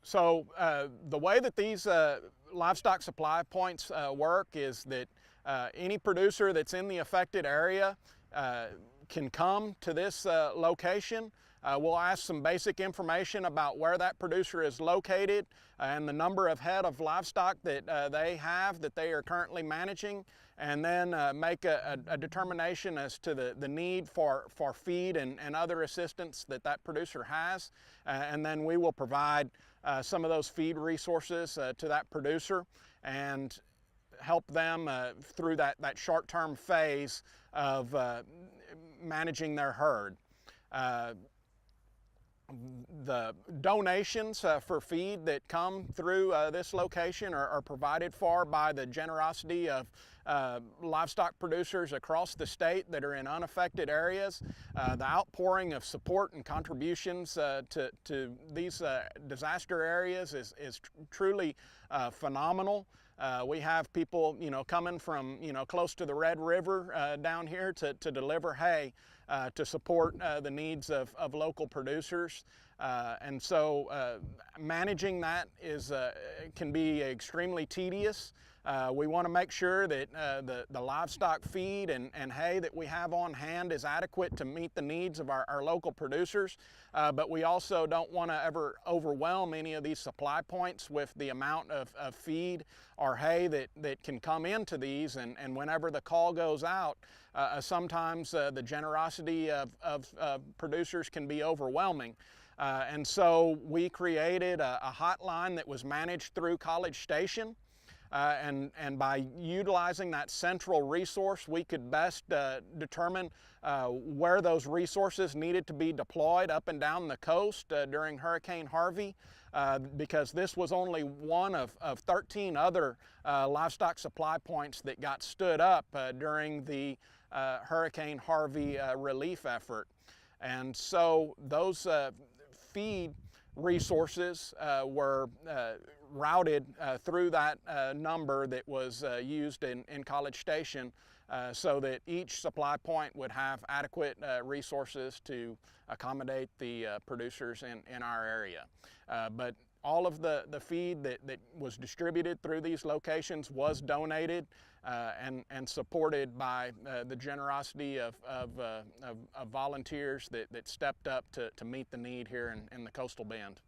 So the way that these livestock supply points work is that any producer that's in the affected area can come to this location. We'll ask some basic information about where that producer is located and the number of head of livestock that they have that they are currently managing, and then make a determination as to the need for feed and other assistance that that producer has. And then we will provide some of those feed resources to that producer and help them through that short-term phase of managing their herd. The donations for feed that come through this location are provided for by the generosity of livestock producers across the state that are in unaffected areas. The outpouring of support and contributions to these disaster areas is truly phenomenal. We have people, coming from, close to the Red River down here to deliver hay to support the needs of local producers. And so managing that can be extremely tedious. We want to make sure that the livestock feed and hay that we have on hand is adequate to meet the needs of our local producers, but we also don't want to ever overwhelm any of these supply points with the amount of feed or hay that can come into these, and whenever the call goes out, sometimes the generosity of producers can be overwhelming. And so we created a hotline that was managed through College Station. And by utilizing that central resource, we could best determine where those resources needed to be deployed up and down the coast during Hurricane Harvey, because this was only one of 13 other livestock supply points that got stood up during the Hurricane Harvey relief effort. And so those feed resources were routed through that number that was used in College Station, so that each supply point would have adequate resources to accommodate the producers in our area. But all of the feed that was distributed through these locations was donated and supported by the generosity of volunteers that stepped up to meet the need here in the coastal bend.